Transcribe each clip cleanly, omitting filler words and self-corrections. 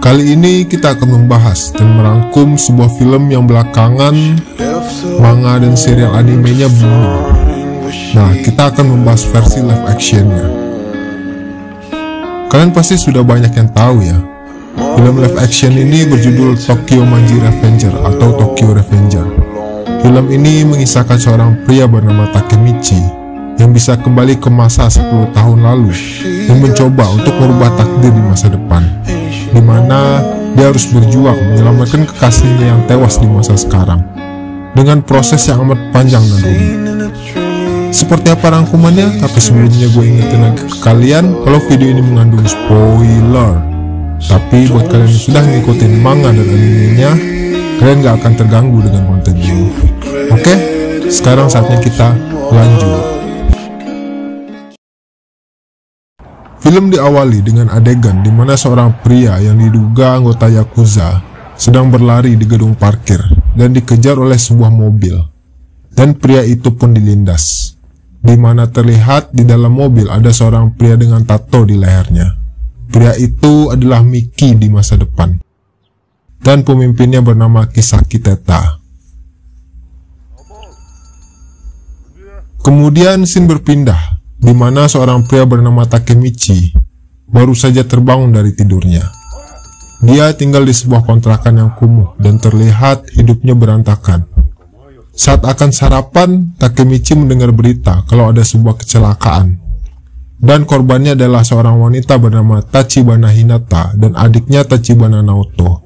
Kali ini kita akan membahas dan merangkum sebuah film yang belakangan manga dan serial animenya booming. Nah, kita akan membahas versi live actionnya. Kalian pasti sudah banyak yang tahu ya, film live action ini berjudul Tokyo Manji Revenger atau Tokyo Revenger. Film ini mengisahkan seorang pria bernama Takemichi yang bisa kembali ke masa 10 tahun lalu dan mencoba untuk merubah takdir di masa depan, di mana dia harus berjuang menyelamatkan kekasihnya yang tewas di masa sekarang dengan proses yang amat panjang dan rumit. Seperti apa rangkumannya? Tapi sebelumnya gue ingetin lagi ke kalian kalau video ini mengandung spoiler. Tapi buat kalian yang sudah ngikutin manga dan animenya, kalian gak akan terganggu dengan konten ini. Oke, sekarang saatnya kita lanjut. Film diawali dengan adegan di mana seorang pria yang diduga anggota Yakuza sedang berlari di gedung parkir dan dikejar oleh sebuah mobil. Dan pria itu pun dilindas, di mana terlihat di dalam mobil ada seorang pria dengan tato di lehernya. Pria itu adalah Miki di masa depan, dan pemimpinnya bernama Kisaki Teta. Kemudian scene berpindah, di mana seorang pria bernama Takemichi baru saja terbangun dari tidurnya. Dia tinggal di sebuah kontrakan yang kumuh dan terlihat hidupnya berantakan. Saat akan sarapan, Takemichi mendengar berita kalau ada sebuah kecelakaan, dan korbannya adalah seorang wanita bernama Tachibana Hinata dan adiknya Tachibana Naoto.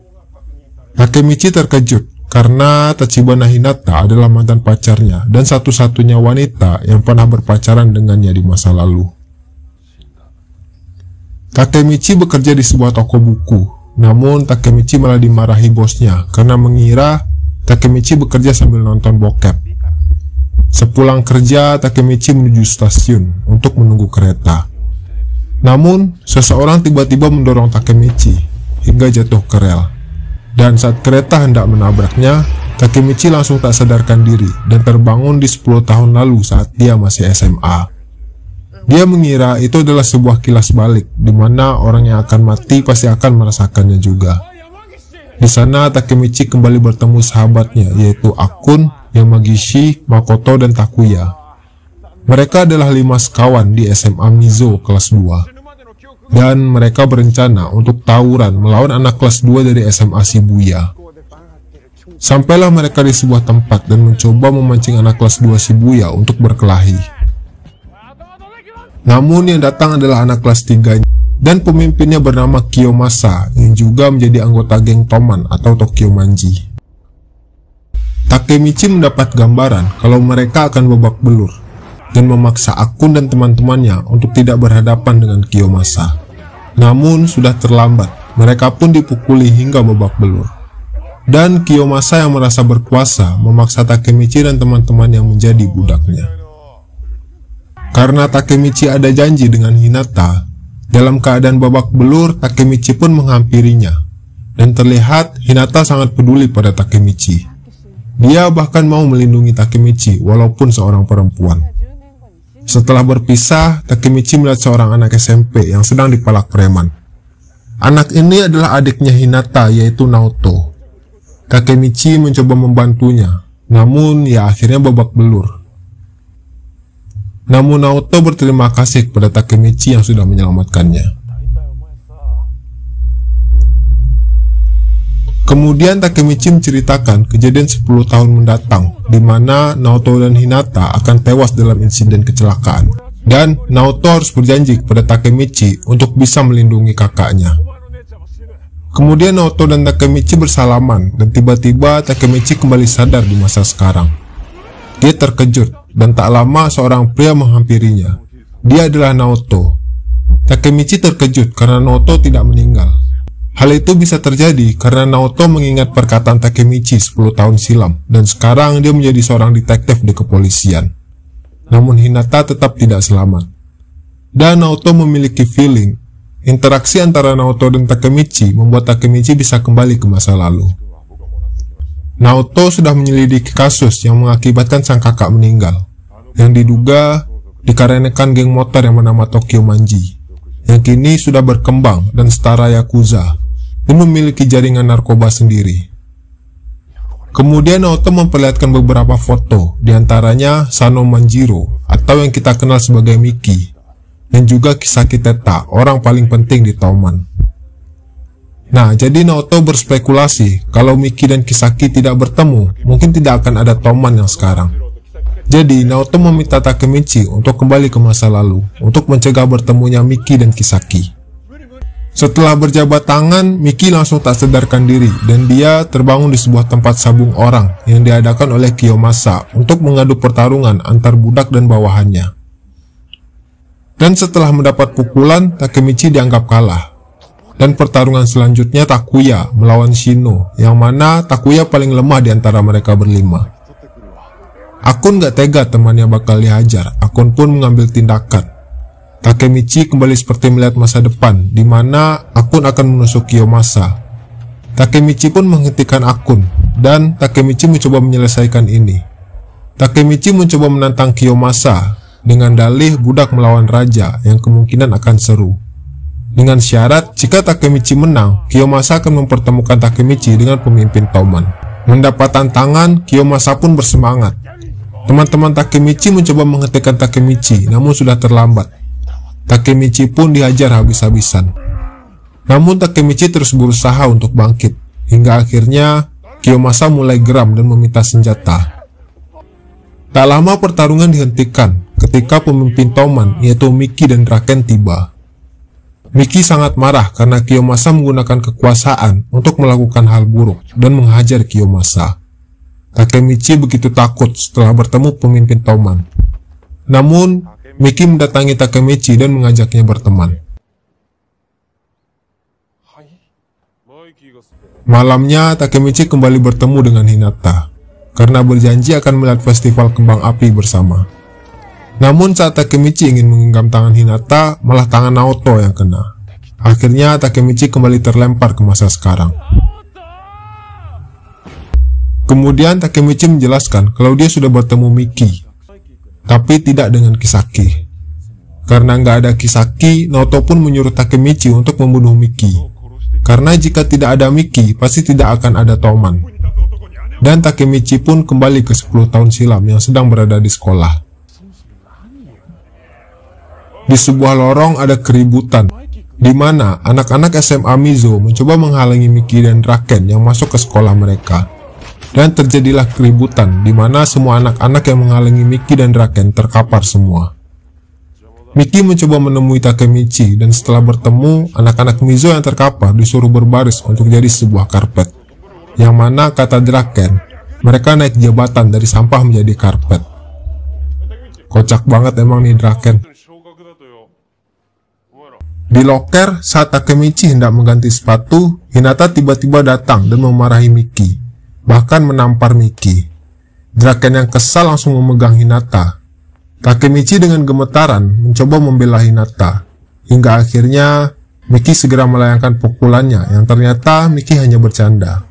Takemichi terkejut karena Tachibana Hinata adalah mantan pacarnya dan satu-satunya wanita yang pernah berpacaran dengannya di masa lalu. Takemichi bekerja di sebuah toko buku, namun Takemichi malah dimarahi bosnya karena mengira Takemichi bekerja sambil nonton bokep. Sepulang kerja, Takemichi menuju stasiun untuk menunggu kereta. Namun, seseorang tiba-tiba mendorong Takemichi hingga jatuh ke rel. Dan saat kereta hendak menabraknya, Takemichi langsung tak sadarkan diri dan terbangun di 10 tahun lalu saat dia masih SMA. Dia mengira itu adalah sebuah kilas balik, di mana orang yang akan mati pasti akan merasakannya juga. Di sana Takemichi kembali bertemu sahabatnya, yaitu Akun, Yamagishi, Makoto, dan Takuya. Mereka adalah 5 sekawan di SMA Mizo kelas 2. Dan mereka berencana untuk tawuran melawan anak kelas 2 dari SMA Shibuya. Sampailah mereka di sebuah tempat dan mencoba memancing anak kelas 2 Shibuya untuk berkelahi. Namun yang datang adalah anak kelas 3 dan pemimpinnya bernama Kiyomasa yang juga menjadi anggota geng Toman atau Tokyo Manji. Takemichi mendapat gambaran kalau mereka akan babak belur dan memaksa Akun dan teman-temannya untuk tidak berhadapan dengan Kiyomasa. Namun sudah terlambat, mereka pun dipukuli hingga babak belur. Dan Kiyomasa yang merasa berkuasa memaksa Takemichi dan teman-teman yang menjadi budaknya. Karena Takemichi ada janji dengan Hinata, dalam keadaan babak belur, Takemichi pun menghampirinya, dan terlihat Hinata sangat peduli pada Takemichi. Dia bahkan mau melindungi Takemichi walaupun seorang perempuan. Setelah berpisah, Takemichi melihat seorang anak SMP yang sedang dipalak preman. Anak ini adalah adiknya Hinata, yaitu Naoto. Takemichi mencoba membantunya, namun ya akhirnya babak belur. Namun Naoto berterima kasih kepada Takemichi yang sudah menyelamatkannya. Kemudian Takemichi menceritakan kejadian 10 tahun mendatang, di mana Naoto dan Hinata akan tewas dalam insiden kecelakaan. Dan Naoto harus berjanji kepada Takemichi untuk bisa melindungi kakaknya. Kemudian Naoto dan Takemichi bersalaman, dan tiba-tiba Takemichi kembali sadar di masa sekarang. Dia terkejut, dan tak lama seorang pria menghampirinya. Dia adalah Naoto. Takemichi terkejut karena Naoto tidak meninggal. Hal itu bisa terjadi karena Naoto mengingat perkataan Takemichi 10 tahun silam, dan sekarang dia menjadi seorang detektif di kepolisian. Namun Hinata tetap tidak selamat. Dan Naoto memiliki feeling, interaksi antara Naoto dan Takemichi membuat Takemichi bisa kembali ke masa lalu. Naoto sudah menyelidiki kasus yang mengakibatkan sang kakak meninggal, yang diduga dikarenakan geng motor yang bernama Tokyo Manji, yang kini sudah berkembang dan setara Yakuza. dan memiliki jaringan narkoba sendiri. Kemudian Naoto memperlihatkan beberapa foto, diantaranya Sano Manjiro atau yang kita kenal sebagai Miki, dan juga Kisaki Teta, orang paling penting di Toman. Nah, jadi Naoto berspekulasi kalau Miki dan Kisaki tidak bertemu, mungkin tidak akan ada Toman yang sekarang. Jadi Naoto meminta Takemichi untuk kembali ke masa lalu, untuk mencegah bertemunya Miki dan Kisaki. Setelah berjabat tangan, Miki langsung tak sadarkan diri dan dia terbangun di sebuah tempat sabung orang yang diadakan oleh Kiyomasa untuk mengadu pertarungan antar budak dan bawahannya. Dan setelah mendapat pukulan, Takemichi dianggap kalah. Dan pertarungan selanjutnya Takuya melawan Shino, yang mana Takuya paling lemah di antara mereka berlima. Akun gak tega temannya bakal dihajar, Akun pun mengambil tindakan. Takemichi kembali seperti melihat masa depan, di mana Akun akan menusuk Kiyomasa. Takemichi pun menghentikan Akun, dan Takemichi mencoba menyelesaikan ini. Takemichi mencoba menantang Kiyomasa dengan dalih budak melawan raja yang kemungkinan akan seru. Dengan syarat, jika Takemichi menang, Kiyomasa akan mempertemukan Takemichi dengan pemimpin Toman. Mendapat tantangan, Kiyomasa pun bersemangat. Teman-teman Takemichi mencoba menghentikan Takemichi, namun sudah terlambat. Takemichi pun dihajar habis-habisan. Namun Takemichi terus berusaha untuk bangkit, hingga akhirnya Kiyomasa mulai geram dan meminta senjata. Tak lama pertarungan dihentikan ketika pemimpin Toman yaitu Miki dan Draken tiba. Miki sangat marah karena Kiyomasa menggunakan kekuasaan untuk melakukan hal buruk dan menghajar Kiyomasa. Takemichi begitu takut setelah bertemu pemimpin Toman. Namun Miki mendatangi Takemichi dan mengajaknya berteman. Malamnya, Takemichi kembali bertemu dengan Hinata, karena berjanji akan melihat festival kembang api bersama. Namun saat Takemichi ingin menggenggam tangan Hinata, malah tangan Naoto yang kena. Akhirnya Takemichi kembali terlempar ke masa sekarang. Kemudian Takemichi menjelaskan kalau dia sudah bertemu Miki, tapi tidak dengan Kisaki. Karena nggak ada Kisaki, Naoto pun menyuruh Takemichi untuk membunuh Miki. Karena jika tidak ada Miki, pasti tidak akan ada Toman. Dan Takemichi pun kembali ke 10 tahun silam yang sedang berada di sekolah. Di sebuah lorong ada keributan, di mana anak-anak SMA Mizo mencoba menghalangi Miki dan Draken yang masuk ke sekolah mereka. Dan terjadilah keributan, di mana semua anak-anak yang menghalangi Miki dan Draken terkapar semua. Miki mencoba menemui Takemichi, dan setelah bertemu, anak-anak Mizo yang terkapar disuruh berbaris untuk jadi sebuah karpet. Yang mana kata Draken, mereka naik jabatan dari sampah menjadi karpet. Kocak banget emang nih Draken. Di loker, saat Takemichi hendak mengganti sepatu, Hinata tiba-tiba datang dan memarahi Miki, bahkan menampar Miki. Draken yang kesal langsung memegang Hinata. Takemichi dengan gemetaran mencoba membela Hinata, hingga akhirnya Miki segera melayangkan pukulannya yang ternyata Miki hanya bercanda.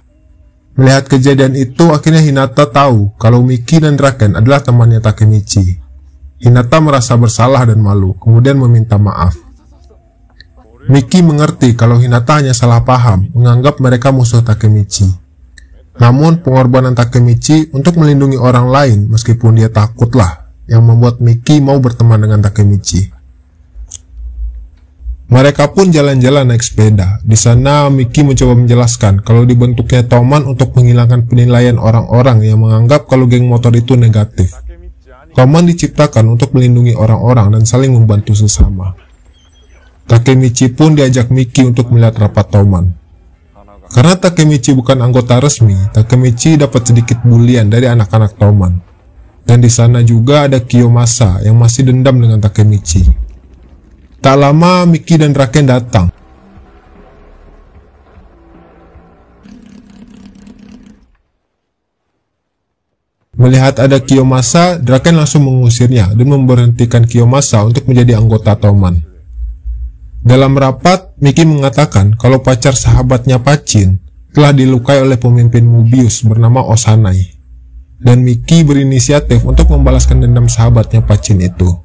Melihat kejadian itu, akhirnya Hinata tahu kalau Miki dan Draken adalah temannya Takemichi. Hinata merasa bersalah dan malu, kemudian meminta maaf. Miki mengerti kalau Hinata hanya salah paham, menganggap mereka musuh Takemichi. Namun pengorbanan Takemichi untuk melindungi orang lain meskipun dia takutlah yang membuat Miki mau berteman dengan Takemichi. Mereka pun jalan-jalan naik sepeda. Di sana Miki mencoba menjelaskan kalau dibentuknya Toman untuk menghilangkan penilaian orang-orang yang menganggap kalau geng motor itu negatif. Toman diciptakan untuk melindungi orang-orang dan saling membantu sesama. Takemichi pun diajak Miki untuk melihat rapat Toman. Karena Takemichi bukan anggota resmi, Takemichi dapat sedikit bulian dari anak-anak Toman. Dan di sana juga ada Kiyomasa yang masih dendam dengan Takemichi. Tak lama Miki dan Draken datang. Melihat ada Kiyomasa, Draken langsung mengusirnya dan memberhentikan Kiyomasa untuk menjadi anggota Toman. Dalam rapat, Miki mengatakan kalau pacar sahabatnya Pachin telah dilukai oleh pemimpin Mobius bernama Osanai. Dan Miki berinisiatif untuk membalaskan dendam sahabatnya Pachin itu.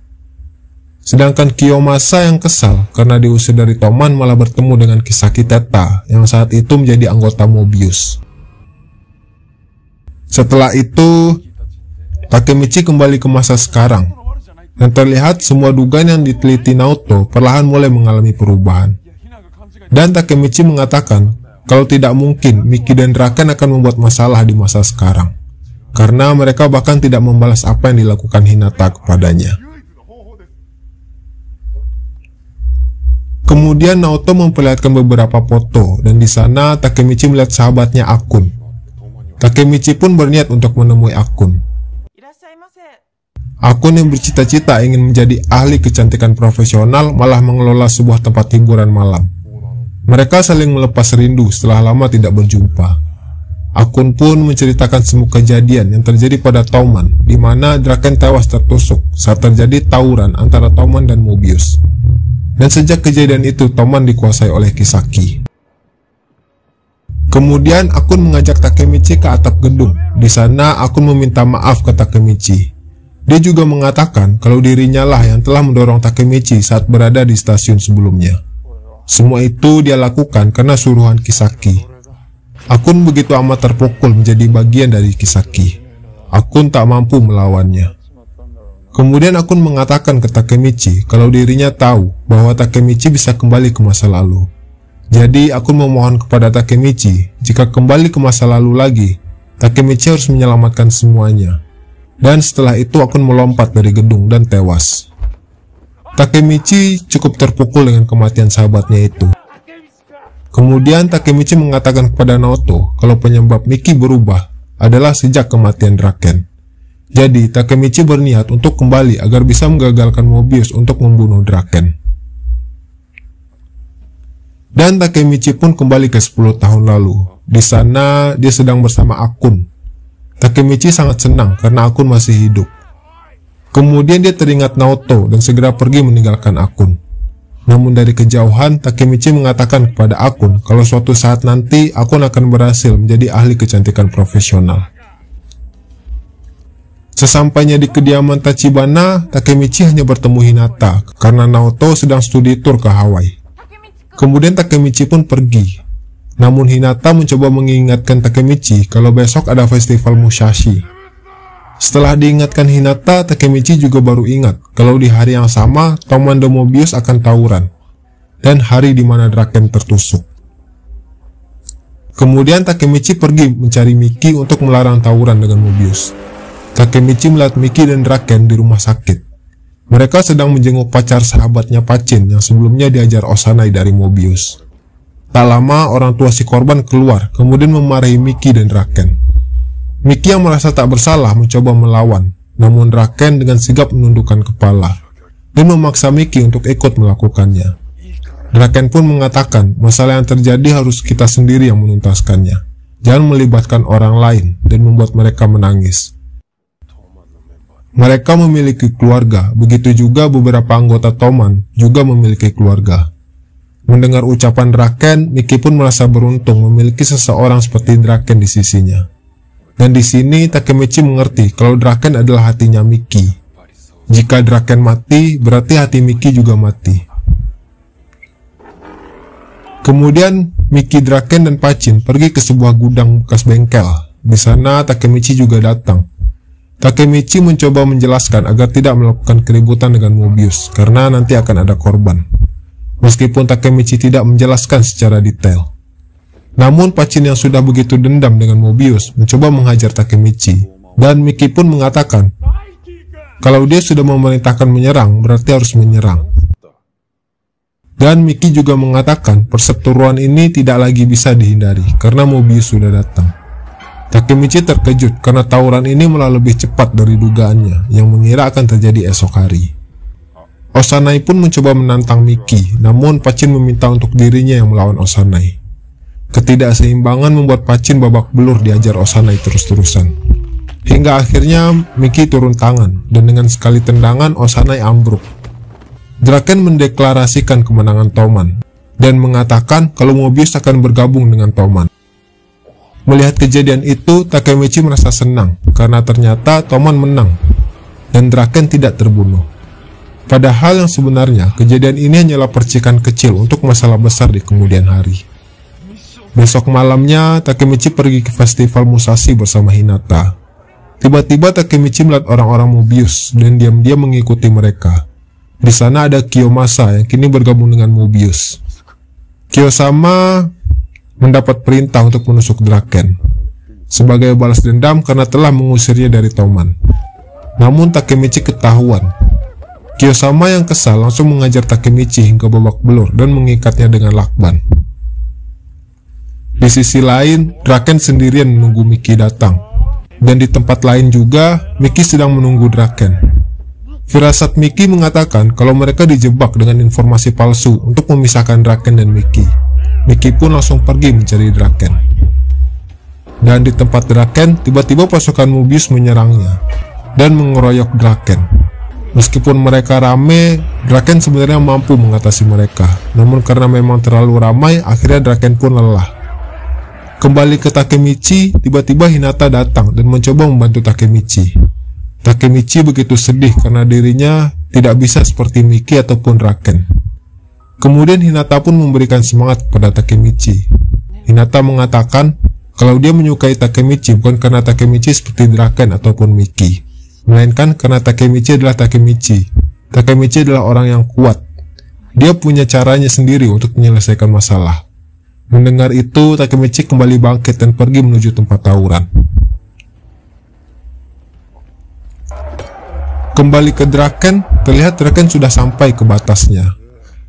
Sedangkan Kiyomasa yang kesal karena diusir dari Toman malah bertemu dengan Kisaki Teta yang saat itu menjadi anggota Mobius. Setelah itu, Takemichi kembali ke masa sekarang, dan terlihat semua dugaan yang diteliti Naoto perlahan mulai mengalami perubahan. Dan Takemichi mengatakan kalau tidak mungkin Miki dan Draken akan membuat masalah di masa sekarang, karena mereka bahkan tidak membalas apa yang dilakukan Hinata kepadanya. Kemudian Naoto memperlihatkan beberapa foto, dan di sana Takemichi melihat sahabatnya Akun. Takemichi pun berniat untuk menemui Akun. Akun yang bercita-cita ingin menjadi ahli kecantikan profesional malah mengelola sebuah tempat hiburan malam. Mereka saling melepas rindu setelah lama tidak berjumpa. Akun pun menceritakan semua kejadian yang terjadi pada Toman, di mana Draken tewas tertusuk saat terjadi tawuran antara Toman dan Mobius. Dan sejak kejadian itu, Toman dikuasai oleh Kisaki. Kemudian Akun mengajak Takemichi ke atap gedung. Di sana Akun meminta maaf ke Takemichi. Dia juga mengatakan kalau dirinya lah yang telah mendorong Takemichi saat berada di stasiun sebelumnya. Semua itu dia lakukan karena suruhan Kisaki. Akun begitu amat terpukul menjadi bagian dari Kisaki. Akun tak mampu melawannya. Kemudian Akun mengatakan ke Takemichi kalau dirinya tahu bahwa Takemichi bisa kembali ke masa lalu. Jadi Akun memohon kepada Takemichi, jika kembali ke masa lalu lagi, Takemichi harus menyelamatkan semuanya. Dan setelah itu Akun melompat dari gedung dan tewas. Takemichi cukup terpukul dengan kematian sahabatnya itu. Kemudian Takemichi mengatakan kepada Naoto kalau penyebab Miki berubah adalah sejak kematian Draken. Jadi Takemichi berniat untuk kembali agar bisa menggagalkan Mobius untuk membunuh Draken. Dan Takemichi pun kembali ke 10 tahun lalu. Di sana dia sedang bersama Akun. Takemichi sangat senang karena Akun masih hidup. Kemudian dia teringat Naoto dan segera pergi meninggalkan Akun. Namun dari kejauhan, Takemichi mengatakan kepada Akun kalau suatu saat nanti Akun akan berhasil menjadi ahli kecantikan profesional. Sesampainya di kediaman Tachibana, Takemichi hanya bertemu Hinata karena Naoto sedang studi tour ke Hawaii. Kemudian Takemichi pun pergi. Namun Hinata mencoba mengingatkan Takemichi kalau besok ada festival Musashi. Setelah diingatkan Hinata, Takemichi juga baru ingat kalau di hari yang sama Toman dan Mobius akan tawuran, dan hari di mana Draken tertusuk. Kemudian Takemichi pergi mencari Miki untuk melarang tawuran dengan Mobius. Takemichi melihat Miki dan Draken di rumah sakit. Mereka sedang menjenguk pacar sahabatnya Pachin yang sebelumnya diajar Osanai dari Mobius. Tak lama orang tua si korban keluar, kemudian memarahi Miki dan Draken. Miki yang merasa tak bersalah mencoba melawan, namun Draken dengan sigap menundukkan kepala dan memaksa Miki untuk ikut melakukannya. Draken pun mengatakan masalah yang terjadi harus kita sendiri yang menuntaskannya. Jangan melibatkan orang lain dan membuat mereka menangis. Mereka memiliki keluarga, begitu juga beberapa anggota Toman juga memiliki keluarga. Mendengar ucapan Draken, Miki pun merasa beruntung memiliki seseorang seperti Draken di sisinya. Dan di sini Takemichi mengerti kalau Draken adalah hatinya Miki. Jika Draken mati, berarti hati Miki juga mati. Kemudian Miki, Draken, dan Pachin pergi ke sebuah gudang bekas bengkel. Di sana Takemichi juga datang. Takemichi mencoba menjelaskan agar tidak melakukan keributan dengan Mobius karena nanti akan ada korban. Meskipun Takemichi tidak menjelaskan secara detail. Namun Pachin yang sudah begitu dendam dengan Mobius mencoba menghajar Takemichi, dan Miki pun mengatakan kalau dia sudah memerintahkan menyerang berarti harus menyerang. Dan Miki juga mengatakan perseteruan ini tidak lagi bisa dihindari karena Mobius sudah datang. Takemichi terkejut karena tawuran ini malah lebih cepat dari dugaannya yang mengira akan terjadi esok hari. Osanai pun mencoba menantang Miki, namun Pachin meminta untuk dirinya yang melawan Osanai. Ketidakseimbangan membuat Pachin babak belur diajar Osanai terus-terusan. Hingga akhirnya Miki turun tangan, dan dengan sekali tendangan Osanai ambruk. Draken mendeklarasikan kemenangan Toman, dan mengatakan kalau Mobius akan bergabung dengan Toman. Melihat kejadian itu, Takemichi merasa senang karena ternyata Toman menang dan Draken tidak terbunuh. Padahal yang sebenarnya kejadian ini hanyalah percikan kecil untuk masalah besar di kemudian hari. Besok malamnya Takemichi pergi ke festival Musashi bersama Hinata. Tiba-tiba Takemichi melihat orang-orang Mobius dan diam-diam mengikuti mereka. Di sana ada Kiyomasa yang kini bergabung dengan Mobius. Kiyosama mendapat perintah untuk menusuk Draken sebagai balas dendam karena telah mengusirnya dari Toman. Namun Takemichi ketahuan. Kiyosama yang kesal langsung mengajar Takemichi hingga babak belur dan mengikatnya dengan lakban. Di sisi lain, Draken sendirian menunggu Miki datang. Dan di tempat lain juga, Miki sedang menunggu Draken. Firasat Miki mengatakan kalau mereka dijebak dengan informasi palsu untuk memisahkan Draken dan Miki. Miki pun langsung pergi mencari Draken. Dan di tempat Draken, tiba-tiba pasukan Mobius menyerangnya dan mengeroyok Draken. Meskipun mereka rame, Draken sebenarnya mampu mengatasi mereka. Namun karena memang terlalu ramai, akhirnya Draken pun lelah. Kembali ke Takemichi, tiba-tiba Hinata datang dan mencoba membantu Takemichi. Takemichi begitu sedih karena dirinya tidak bisa seperti Miki ataupun Draken. Kemudian Hinata pun memberikan semangat kepada Takemichi. Hinata mengatakan kalau dia menyukai Takemichi bukan karena Takemichi seperti Draken ataupun Miki, melainkan karena Takemichi adalah Takemichi. Takemichi adalah orang yang kuat. Dia punya caranya sendiri untuk menyelesaikan masalah. Mendengar itu, Takemichi kembali bangkit dan pergi menuju tempat tawuran. Kembali ke Draken, terlihat Draken sudah sampai ke batasnya.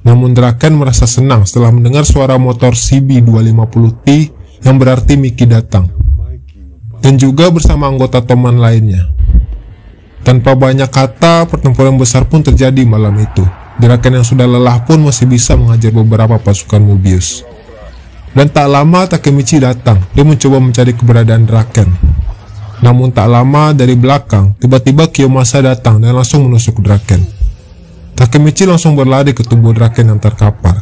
Namun Draken merasa senang setelah mendengar suara motor CB250T yang berarti Miki datang. Dan juga bersama anggota Toman lainnya. Tanpa banyak kata, pertempuran besar pun terjadi malam itu. Draken yang sudah lelah pun masih bisa mengajar beberapa pasukan Mobius. Dan tak lama Takemichi datang. Dia mencoba mencari keberadaan Draken. Namun tak lama dari belakang, tiba-tiba Kiyomasa datang dan langsung menusuk Draken. Takemichi langsung berlari ke tubuh Draken yang terkapar.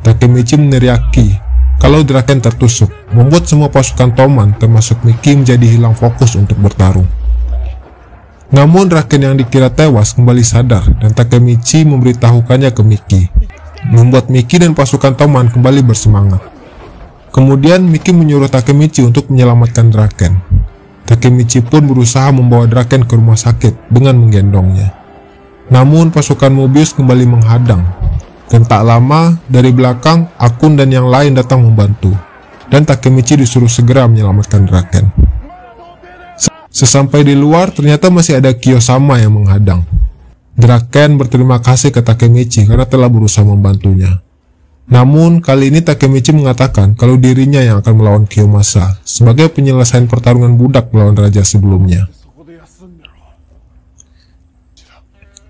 Takemichi meneriaki kalau Draken tertusuk, membuat semua pasukan Toman termasuk Miki menjadi hilang fokus untuk bertarung. Namun Draken yang dikira tewas kembali sadar dan Takemichi memberitahukannya ke Miki, membuat Miki dan pasukan Toman kembali bersemangat. Kemudian Miki menyuruh Takemichi untuk menyelamatkan Draken. Takemichi pun berusaha membawa Draken ke rumah sakit dengan menggendongnya. Namun pasukan Mobius kembali menghadang. Dan tak lama dari belakang Akun dan yang lain datang membantu. Dan Takemichi disuruh segera menyelamatkan Draken. Sesampai di luar ternyata masih ada Kiyosama yang menghadang. Draken berterima kasih ke Takemichi karena telah berusaha membantunya. Namun kali ini Takemichi mengatakan kalau dirinya yang akan melawan Kiyomasa sebagai penyelesaian pertarungan budak melawan raja sebelumnya.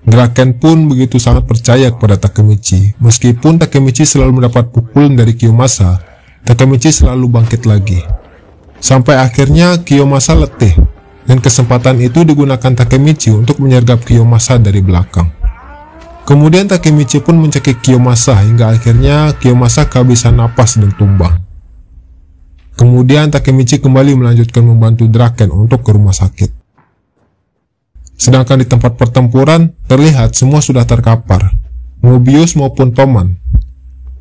Draken pun begitu sangat percaya kepada Takemichi. Meskipun Takemichi selalu mendapat pukulan dari Kiyomasa, Takemichi selalu bangkit lagi. Sampai akhirnya Kiyomasa letih, dan kesempatan itu digunakan Takemichi untuk menyergap Kiyomasa dari belakang. Kemudian Takemichi pun mencekik Kiyomasa hingga akhirnya Kiyomasa kehabisan napas dan tumbang. Kemudian Takemichi kembali melanjutkan membantu Draken untuk ke rumah sakit. Sedangkan di tempat pertempuran, terlihat semua sudah terkapar, Mobius maupun Toman.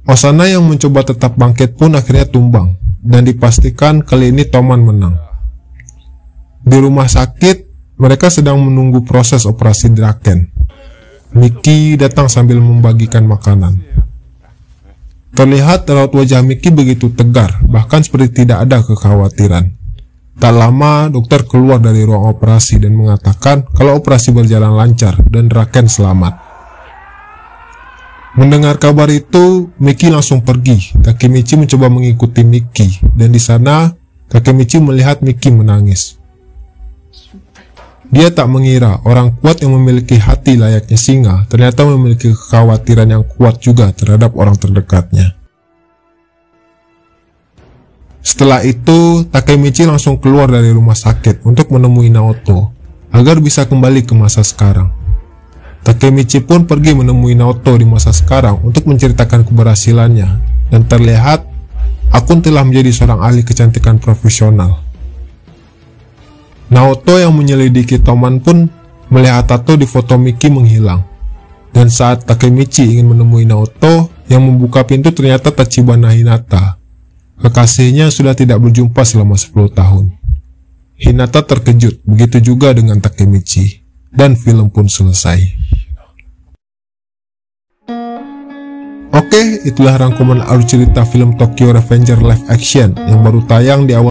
Osana yang mencoba tetap bangkit pun akhirnya tumbang, dan dipastikan kali ini Toman menang. Di rumah sakit, mereka sedang menunggu proses operasi Draken. Miki datang sambil membagikan makanan. Terlihat raut wajah Miki begitu tegar, bahkan seperti tidak ada kekhawatiran. Tak lama, dokter keluar dari ruang operasi dan mengatakan kalau operasi berjalan lancar dan Draken selamat. Mendengar kabar itu, Miki langsung pergi. Takemichi mencoba mengikuti Miki, dan di sana Takemichi melihat Miki menangis. Dia tak mengira orang kuat yang memiliki hati layaknya singa ternyata memiliki kekhawatiran yang kuat juga terhadap orang terdekatnya. Setelah itu, Takemichi langsung keluar dari rumah sakit untuk menemui Naoto agar bisa kembali ke masa sekarang. Takemichi pun pergi menemui Naoto di masa sekarang untuk menceritakan keberhasilannya, dan terlihat Akun telah menjadi seorang ahli kecantikan profesional. Naoto yang menyelidiki Toman pun melihat tato di foto Miki menghilang, Dan saat Takemichi ingin menemui Naoto, yang membuka pintu ternyata Tachibana Hinata. Kekasihnya sudah tidak berjumpa selama 10 tahun. Hinata terkejut, begitu juga dengan Takemichi. Dan film pun selesai. Oke, itulah rangkuman alur cerita film Tokyo Revenger live action yang baru tayang di awal